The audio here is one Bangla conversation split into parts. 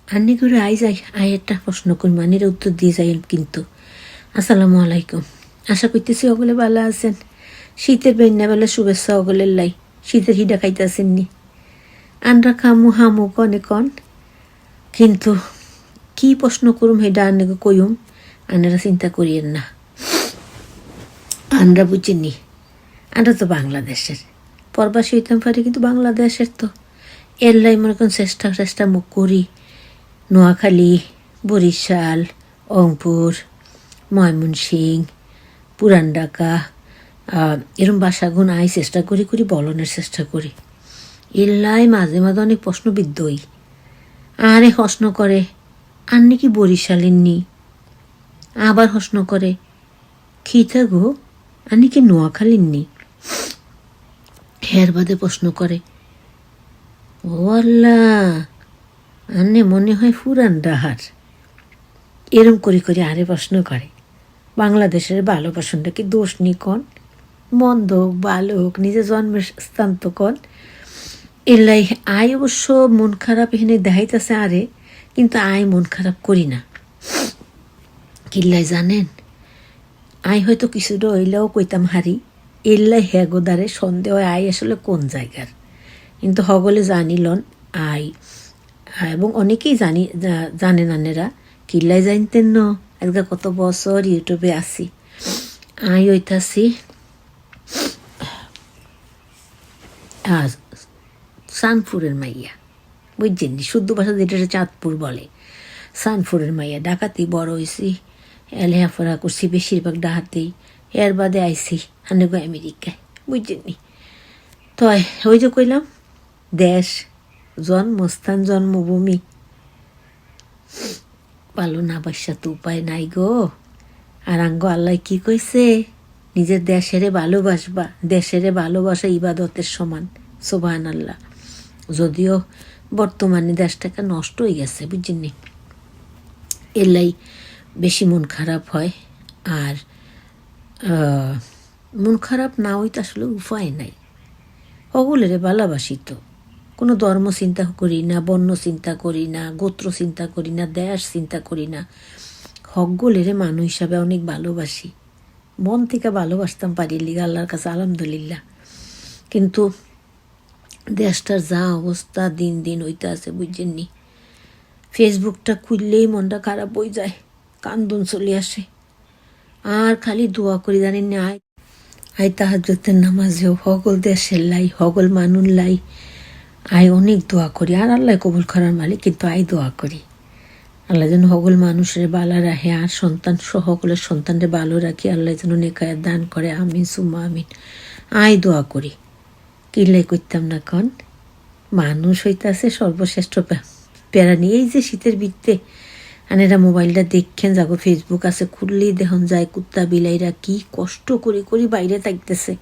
আন্নি করে আই একটা প্রশ্ন করি মানির উত্তর দিয়ে যাই কিন্তু। আসসালামু আলাইকুম, আশা করতেছি ওগুলো ভালো আছেন। শীতের বেলা শুভেচ্ছা ওগুলের লাই। শীতের হিডা খাইতেছেন নি? আনরা খামু হামু কনে কন, কিন্তু কি প্রশ্ন করুম হেডা আন্নাকে কইম, আনারা চিন্তা করিয়েন না। আমরা বুঝিনি, আমরা তো বাংলাদেশের প্রবাসী হইতাম পারি, কিন্তু বাংলাদেশের তো এর লাই মনে করেন চেষ্টা মুখ করি। নোয়াখালী, বরিশাল, রংপুর, ময়মনসিং, পুরান ঢাকা এরম ভাষাগুণ আই চেষ্টা করি বলনের চেষ্টা করি। এল্লাই মাঝে মাঝে অনেক প্রশ্নবিদ্ধ হই। আরে প্রশ্ন করে আর নাকি বরিশালের নি, আবার প্রশ্ন করে খিতা গো আর নাকি নোয়াখালীর নি। হের বাদে প্রশ্ন করে ও আল্লাহ আন্নে মনে হয় পুরান ডাহার। এরম করি আরে প্রশ্ন করে। বাংলাদেশের ভালো পছন্দ কি দোষ নি কন, মন্দ হোক ভালো হোক নিজের জন্মের স্থান তো কন। এলাই আয় অবশ্য মন খারাপ এখানে দেখাইতেছে আরে, কিন্তু আয় মন খারাপ করি না। কিল্লাই জানেন, আয় হয়তো কিছুটা হইলেও কইতাম হারি। এল্লাই হেগোদারে সন্দেহ আয় আসলে কোন জায়গার, কিন্তু হগলে জানিলন আয়। এবং অনেকেই জানেন আনেরা, কিল্লাই জানতেন ন আজকে কত বছর ইউটিউবে আসি। আয় হইতাছি সানপুরের মাইয়া, বুঝছেন নি? শুদ্ধ ভাষা যেটা চাঁদপুর বলে, সানপুরের মাইয়া। ডাকাতি বড় হয়েছি, লেহাপড়া করছি বেশিরভাগ ডাহাতেই। এর বাদে আইসি হানেগো আমেরিকায়, বুঝছেন নি? তো ওই যে কইলাম দেশ, জন্মস্থান, জন্মভূমি পালো না বাসা তো উপায় নাই গো। আর আঙ্গ আল্লাহ কি কইছে, নিজের দেশেরে ভালোবাসবা, দেশেরে ভালোবাসা ইবাদতের সমান। সুবহান আল্লাহ। যদিও বর্তমানে দেশটাকে নষ্ট হয়ে গেছে, বুঝছেন নি? এলাই বেশি মন খারাপ হয়। আর মন খারাপ না হইতে আসলে উপায় নাই। ওগুলোরে ভালোবাসি তো, কোনো ধর্ম চিন্তা করি না, বর্ণ চিন্তা করি না, গোত্র চিন্তা করি না, দেশ চিন্তা করি না। হকগুলেরে মানুষ হিসাবে অনেক ভালোবাসি, মন থেকে ভালোবাসতাম পারি লিগা আল্লাহর কাছে আলহামদুলিল্লাহ। কিন্তু দেশটার যা অবস্থা দিন দিন হইতে আছে, বুঝছেন নি? ফেসবুকটা খুললেই মনটা খারাপ হয়ে যায়, কান্দন চলে আসে। আর খালি দোয়া করি জানেন না, আই তাহাজ্জুদের নামাজেও হগল দেশের লাই, হগল মানুন লাই আই অনেক দোয়া করি। আর আল্লাহ কবুল করার মালিক, কিন্তু আই দোয়া করি আল্লাহ যেন হগল মানুষের বালা রাখে, আর সন্তান সকলের সন্তানরে ভালো রাখি, আল্লাহ যেন নেকায়াত দান করে, আমিন সুম্মা আমিন। আই দোয়া করি, কিল্লাই করতাম না কন। মানুষ হইতাছে সর্বশ্রেষ্ঠ প্যারা নিয়ে। এই যে শীতের বৃত্তে আনেরা মোবাইলটা দেখেন, যাগো ফেসবুক আছে, খুললেই দেখুন যায় কুত্তা বিলাইরা কি কষ্ট করি বাইরে থাকতেছে।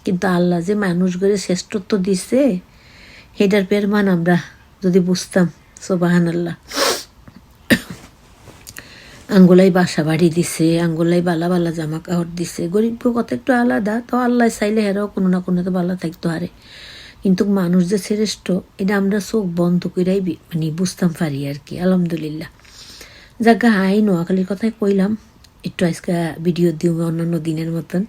কিন্তু আল্লাহ যে মানুষ গড়ে শ্রেষ্ঠত্ব দিছে, হেডার পেরমান আমরা যদি বুঝতাম। সুবহান আল্লাহ। আঙ্গুলাই বাসা বাড়ি দিছে, আঙ্গুলাই বালা বালা জামা কাপড় দিছে। গরিব কত একটু আলাদা, তো আল্লাহ চাইলে হেরাও কোনো না কোনো তো ভালো থাকতে হারে। কিন্তু মানুষ যে শ্রেষ্ঠ এটা আমরা চোখ বন্ধ করেই মানে বুঝতাম পারি আর কি, আলহামদুলিল্লাহ। যাগা হাই নোয়াখালীর কথাই কইলাম, একটু আজকে ভিডিও দিও অন্যান্য দিনের মতন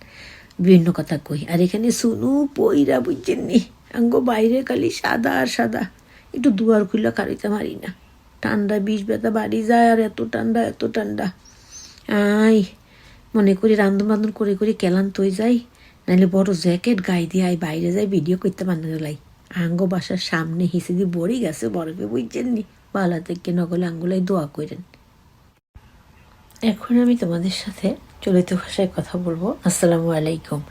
বিভিন্ন কথা কই। আর এখানে শুনু পইরা, বুঝছেন নি? আঙ্গ বাইরে খালি সাদা আর সাদা, একটু দুয়ার খুলে কারিতে মারি না, ঠান্ডা বিষ ব্যথা বাড়ি যায়। আর এত ঠান্ডা আই মনে করি রান্ধন বান্ধন করে কেলান্ত হয়ে যাই, নাহলে বড় জ্যাকেট গায়ে দিয়ে আই বাইরে যাই ভিডিও করতে বানানো লাই। আঙ্গ বাসার সামনে হিসে দিয়ে বড়ি গেছে বরফে, বুঝছেন নি? বালা থেকে নগলে আঙ্গুলাই দোয়া করেন। এখন আমি তোমাদের সাথে চলিত ভাষায় কথা বলবো। আসসালামু আলাইকুম।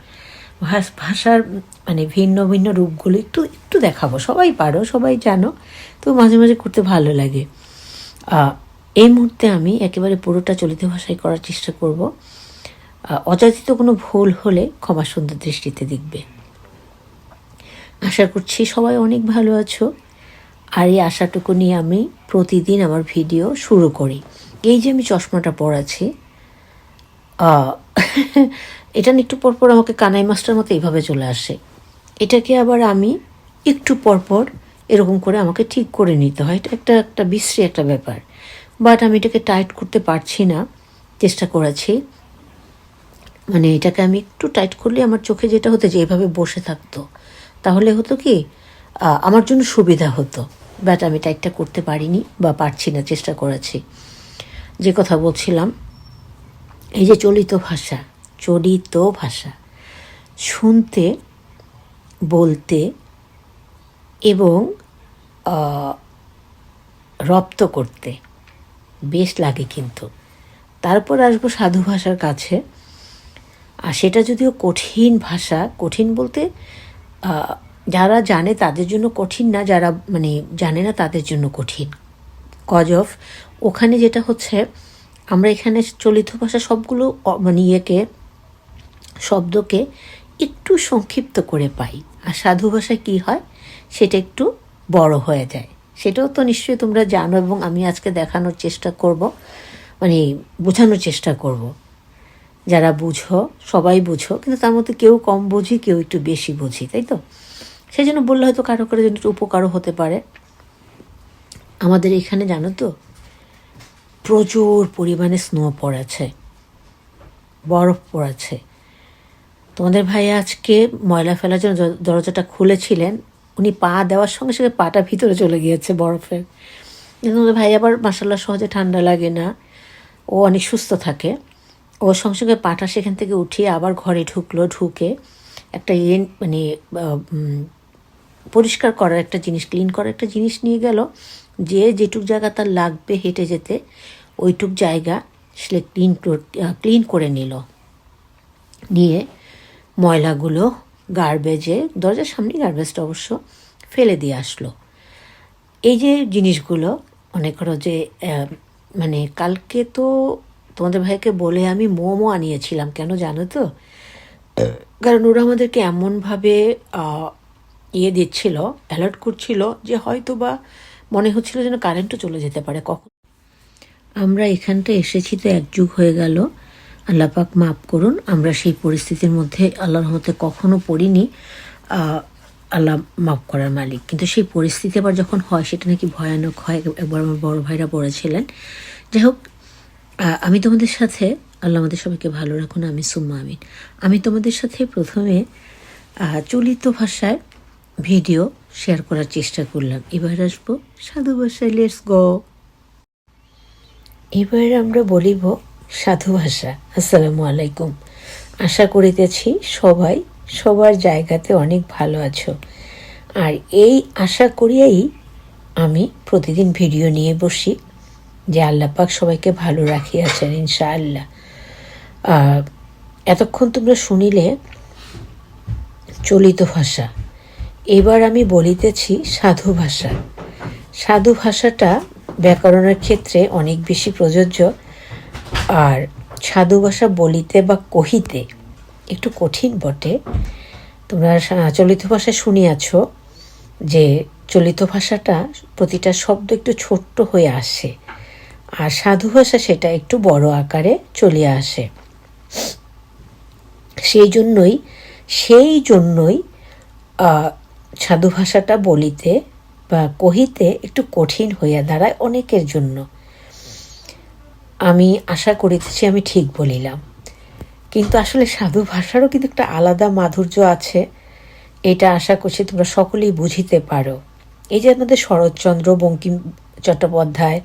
ভাষার মানে ভিন্ন ভিন্ন রূপগুলো একটু দেখাবো। সবাই পারো, সবাই জানো, তো মাঝে মাঝে করতে ভালো লাগে। এই মুহূর্তে আমি একেবারে পুরোটা চলিত ভাষায় করার চেষ্টা করব। অযাচিত কোনো ভুল হলে ক্ষমা সুন্দর দৃষ্টিতে দেখবে। আশা করছি সবাই অনেক ভালো আছো। আর এই আশাটুকু নিয়ে আমি প্রতিদিন আমার ভিডিও শুরু করি। এই যে আমি চশমাটা পরাছি, এটা একটু পরপর আমাকে কানাই মাস্টার মতো এইভাবে চলে আসে। এটাকে আবার আমি একটু পরপর এরকম করে আমাকে ঠিক করে নিতে হয়। এটা একটা একটা বিশ্রী একটা ব্যাপার, বাট আমি এটাকে টাইট করতে পারছি না। চেষ্টা করেছি, মানে এটাকে আমি একটু টাইট করলে আমার চোখে যেটা হতো যে এভাবে বসে থাকতো, তাহলে হতো কি আমার জন্য সুবিধা হতো, বাট আমি টাইটটা করতে পারিনি বা পারছি না, চেষ্টা করেছি। যে কথা বলছিলাম, এই যে চলিত ভাষা শুনতে, বলতে এবং রপ্ত করতে বেশ লাগে, কিন্তু তারপর আসবো সাধু ভাষার কাছে। আর সেটা যদিও কঠিন ভাষা, কঠিন বলতে যারা জানে তাদের জন্য কঠিন না, যারা মানে জানে না তাদের জন্য কঠিন। কজ অফ ওখানে যেটা হচ্ছে, আমরা এখানে চলিত ভাষা সবগুলো মানে শব্দকে একটু সংক্ষিপ্ত করে পাই, আর সাধু ভাষায় কী হয় সেটা একটু বড় হয়ে যায়। সেটাও তো নিশ্চয়ই তোমরা জানো, এবং আমি আজকে দেখানোর চেষ্টা করব, মানে বোঝানোর চেষ্টা করব। যারা বুঝো সবাই বুঝো, কিন্তু তার মধ্যে কেউ কম বুঝি, কেউ একটু বেশি বুঝি, তাই তো? সেই জন্য বললে হয়তো কারো কারো জন্য একটু উপকারও হতে পারে। আমাদের এখানে জানো তো প্রচুর পরিমাণে স্নো পড়েছে, বরফ পড়েছে। তোমাদের ভাই আজকে ময়লা ফেলার জন্য দরজাটা খুলেছিলেন, উনি পা দেওয়ার সঙ্গে সঙ্গে পাটা ভিতরে চলে গিয়েছে বরফের। তোমাদের ভাই আবার মাসাল্লাহ সহজে ঠান্ডা লাগে না, ও অনেক সুস্থ থাকে। ওর সঙ্গে সঙ্গে পাটা সেখান থেকে উঠিয়ে আবার ঘরে ঢুকে একটা মানে পরিষ্কার করার একটা জিনিস, ক্লিন করার একটা জিনিস নিয়ে গেল, যে যেটুক জায়গা তার লাগবে হেঁটে যেতে ওইটুক জায়গা সে ক্লিন করে নিয়ে ময়লাগুলো গার্বেজে, দরজার সামনে গার্বেজটা অবশ্য, ফেলে দিয়ে আসলো। এই যে জিনিসগুলো মনে করো যে মানে কালকে তো তোমাদের ভাইকে বলে আমি মোমো আনিয়েছিলাম, কেন জানো তো? কারণ ওরা আমাদেরকে এমনভাবে দিচ্ছিল, অ্যালার্ট করছিল যে হয়তো বা মনে হচ্ছিল যেন কারেন্টও চলে যেতে পারে কখন। আমরা এখানটা এসেছি তো 1 যুগ হয়ে গেল, আল্লাহ পাক মাফ করুন। আমরা সেই পরিস্থিতির মধ্যে আল্লাহর মধ্যে কখনো পড়িনি, আল্লাহ মাফ করার মালিক। কিন্তু সেই পরিস্থিতি আবার যখন হয় সেটা নাকি ভয়ানক হয়, একবার আমার বড় ভাইরা পড়েছিলেন। যাই হোক, আমি তোমাদের সাথে, আল্লাহ আমাদের সবাইকে ভালো রাখুন, আমি সুম্মা আমিন। আমি তোমাদের সাথে প্রথমে চলিত ভাষায় ভিডিও শেয়ার করার চেষ্টা করলাম। এবার আসবো সাধু ভাষায়, লেটস গো। এবার আমরা বলিব সাধু ভাষা। আসসালামু আলাইকুম। আশা করিতেছি সবাই সবার জায়গাতে অনেক ভালো আছো, আর এই আশা করিয়াই আমি প্রতিদিন ভিডিও নিয়ে বসি যে আল্লাহ পাক সবাইকে ভালো রাখিয়াছেন ইনশাআল্লাহ। এতক্ষণ তোমরা শুনিলে চলিত ভাষা, এবার আমি বলিতেছি সাধু ভাষা। সাধু ভাষাটা ব্যাকরণের ক্ষেত্রে অনেক বেশি প্রযোজ্য, আর সাধু ভাষা বলিতে বা কহিতে একটু কঠিন বটে। তোমরা চলিত ভাষা শুনিয়াছ যে চলিত ভাষাটা প্রতিটা শব্দ একটু ছোট্ট হয়ে আসে, আর সাধু ভাষা সেটা একটু বড় আকারে চলিয়া আসে। সেই জন্যই সাধু ভাষাটা বলিতে বা কহিতে একটু কঠিন হইয়া দাঁড়ায় অনেকের জন্য। আমি আশা করিতেছি আমি ঠিক বলিলাম, কিন্তু আসলে সাধু ভাষারও কিন্তু একটা আলাদা মাধুর্য আছে, এটা আশা করছি তোমরা সকলেই বুঝিতে পারো। এই যে আমাদের শরৎচন্দ্র, বঙ্কিম চট্টোপাধ্যায়,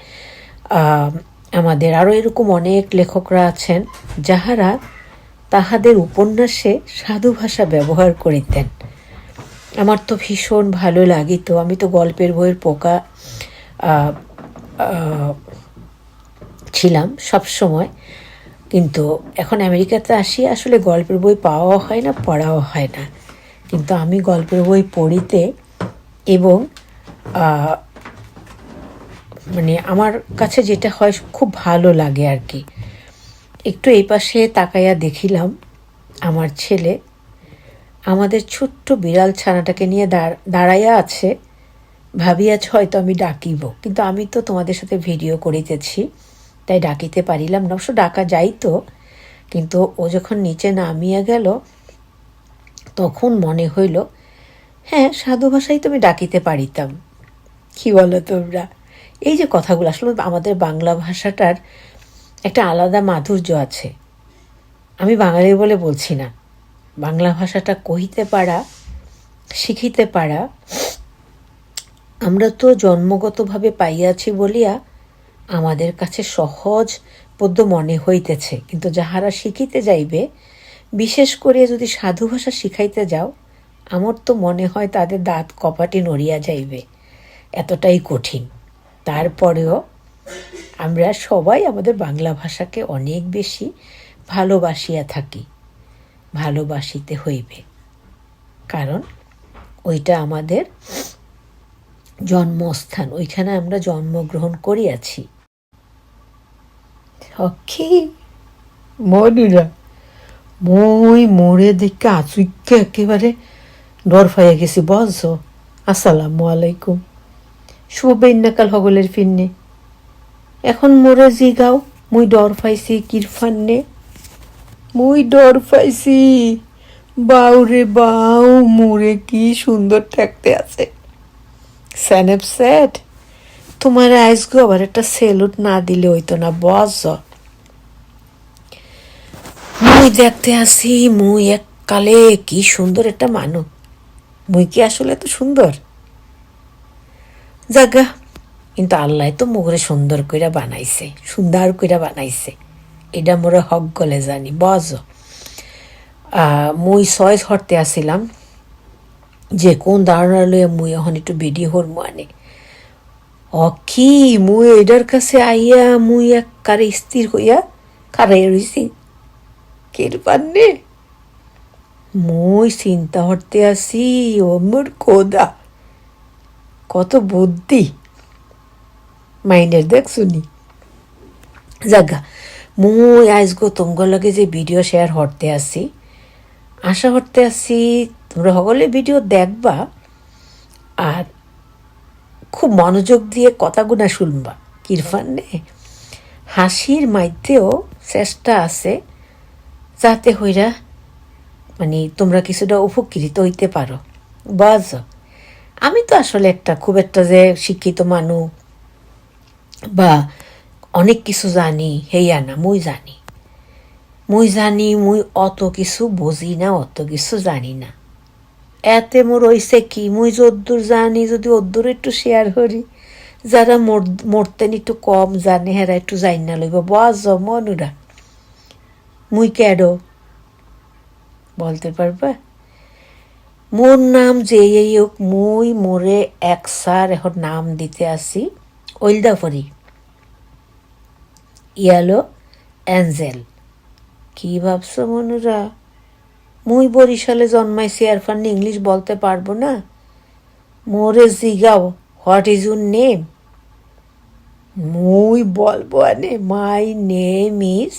আমাদের আরও এরকম অনেক লেখকরা আছেন যাহারা তাহাদের উপন্যাসে সাধু ভাষা ব্যবহার করিতেন। আমার তো ভীষণ ভালো লাগিত। আমি তো গল্পের বইয়ের পোকা ছিলাম সব সময়, কিন্তু এখন আমেরিকাতে আসি আসলে গল্পের বই পাওয়াও হয় না, পড়াও হয় না। কিন্তু আমি গল্পের বই পড়িতে এবং মানে আমার কাছে যেটা হয় খুব ভালো লাগে আর কি। একটু এই পাশে তাকাইয়া দেখিলাম আমার ছেলে আমাদের ছোট্ট বিড়াল ছানাটাকে নিয়ে দাঁড়াইয়া আছে, ভাবিয়াছ হয়তো আমি ডাকিব, কিন্তু আমি তো তোমাদের সাথে ভিডিও করিতেছি তাই ডাকিতে পারিলাম না। অবশ্য ডাকা যাইতো, কিন্তু ও যখন নিচে নামিয়া গেল তখন মনে হইল হ্যাঁ সাধু ভাষাই তো আমি ডাকিতে পারিতাম, কি বলো তোমরা? এই যে কথাগুলো, আসলে আমাদের বাংলা ভাষাটার একটা আলাদা মাধুর্য আছে। আমি বাঙালি বলে বলছি না, বাংলা ভাষাটা কহিতে পারা, শিখিতে পারা আমরা তো জন্মগতভাবে পাইয়াছি বলিয়া আমাদের কাছে সহজ পদ্য মনে হইতেছে, কিন্তু যাহারা শিখিতে যাইবে, বিশেষ করিয়া যদি সাধু ভাষা শিখাইতে যাও, আমার তো মনে হয় তাদের দাঁত কপাটে নড়িয়া যাইবে, এতটাই কঠিন। তারপরেও আমরা সবাই আমাদের বাংলা ভাষাকে অনেক বেশি ভালোবাসিয়া থাকি, ভালোবাসিতে হইবে, কারণ ওইটা আমাদের জন্মস্থান, ওইখানে আমরা জন্মগ্রহণ করিয়াছি। সখী মনুরা, মই মোড়ে দেখে আচুইকে একেবারে ডর ফাইয়া গেছি, বস। আসসালামু আলাইকুম, শুভ বেন্নাকাল হগলের ফিরনে। এখন মোরে জিগাও মুই ডর পাইছি কিরফান্নে, মুই ডর পাইছি। বাউরে বাউ, মোরে কি সুন্দর ঠেকতে আছে। স্যানেপ স্যাট, তোমার আইসগো আবার একটা সেলুট না দিলে হইতো না, বস। মুই দেখতে আসি মুই এক কালে কি সুন্দর একটা মানুষ, মুই কি আসলে তো সুন্দর? জাগা, কিন্তু আল্লাহ তো মোরে সুন্দর কইরা বানাইছে, সুন্দর কইরা বানাইছে, এটা মোরে হক গলে জানি, বস। মুই চয়েস হরতে আসিলাম যে কোন ধারণা লইয়া মুই এখন একটু ভিডিও হরমু আনে। কি মুই এটার কাছে আইয়া মুই এক কারে স্থির হইয়া খারাইয়া রইছি কিরপান্নে। মুই চিন্তা হরতে আসি, ও মোর খোদা, কত বুদ্ধি মাইন্ডের, দেখ শুনি। জাগা, মুই আজগো তোমার লগে যে ভিডিও শেয়ার হরতে আসি, আশা হরতে আসি তোমরা সকলে ভিডিও দেখবা আর খুব মনোযোগ দিয়ে কথাগুনা শুনবা। কিরফান্নে হাসির মাধ্যেও চেষ্টা আছে যাতে হইরা মানে তোমরা কিছুটা উপকৃত হইতে পারো, বাজ। আমি তো আসলে খুব একটা যে শিক্ষিত মানুষ বা অনেক কিছু জানি হেয়া না, মুই জানি মুই অত কিছু বুঝি না, অত কিছু জানি না। এতে মোর হইছে কি, মুই যদ্দূর জানি যদি ওদ্দূর একটু শেয়ার করি, যারা মরতেন একটু কম জানে হেরা একটু জানি না লইব, বজ মনুরা। মুই কেডো বলতে পারবা? মোর নাম যে হোক, মুই মোরে এক সার এখন নাম দিতে আসি ওইলদাফরি, ইয়ালো অ্যাঞ্জেল। কি ভাবছো মনুরা, মুই বরিশালে জন্মাইছি আর ফান্নি ইংলিশ বলতে পারবো না? মোরে জিগাও হোয়াট ইজ ইউর নেম, মুই বলবো আনে my name is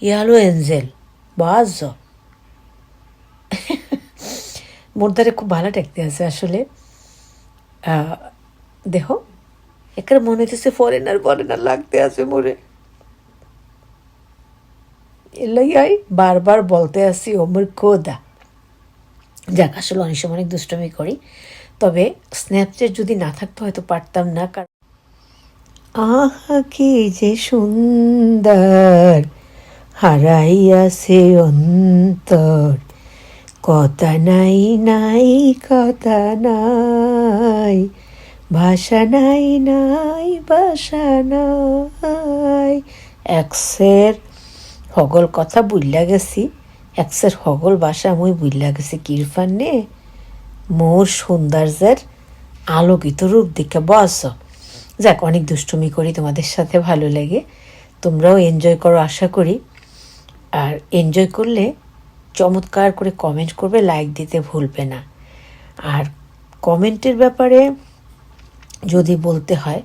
yellow Angel, বাজ। মোর দ্বারে খুব ভালো ঠেকতে আছে আসলে। দেখো এখানে মনে হইতেছে ফরেনার লাগতে আছে মোরে, এলাই বারবার বলতে আসি ওমর খোদা। যাক, আসলে অনেক সময় অনেক দুষ্টমি করি, তবে স্ন্যাপচ্যাট যদি না থাকতো হয়তো পারতাম না। কারণ আহা কি যে সুন্দর হারাইয়াছে অন্তর, কথা নাই নাই কথা নাই, ভাষা নাই নাই ভাষা নাই। এক্সের হগল কথা বুঝলা গেছি, এক্সের হগল ভাষা মুই বুঝলা গেছি কিরফান্নে। মোর সৌন্দর্যের আলোকিত রূপ দেখে বস। যাক, অনেক দুষ্টুমি করি, তোমাদের সাথে ভালো লাগে, তোমরাও এনজয় করো আশা করি। আর এনজয় করলে চমৎকার করে কমেন্ট করবে, লাইক দিতে ভুলবে না। আর কমেন্টের ব্যাপারে যদি বলতে হয়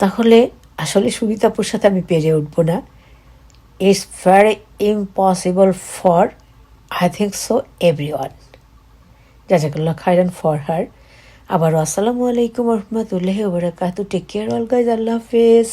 তাহলে আসলে সুবিতাপুর সাথে আমি পেরে উঠবো না। It's very impossible for I think so everyone. জাজাকাল্লাহ খাইরান ফর হার। আবারও আসসালামু আলাইকুম রহমতুল্লাহি ওয়া বারাকাতুহু। টেক কেয়ার অল গাইজ, আল্লাহ হাফেজ।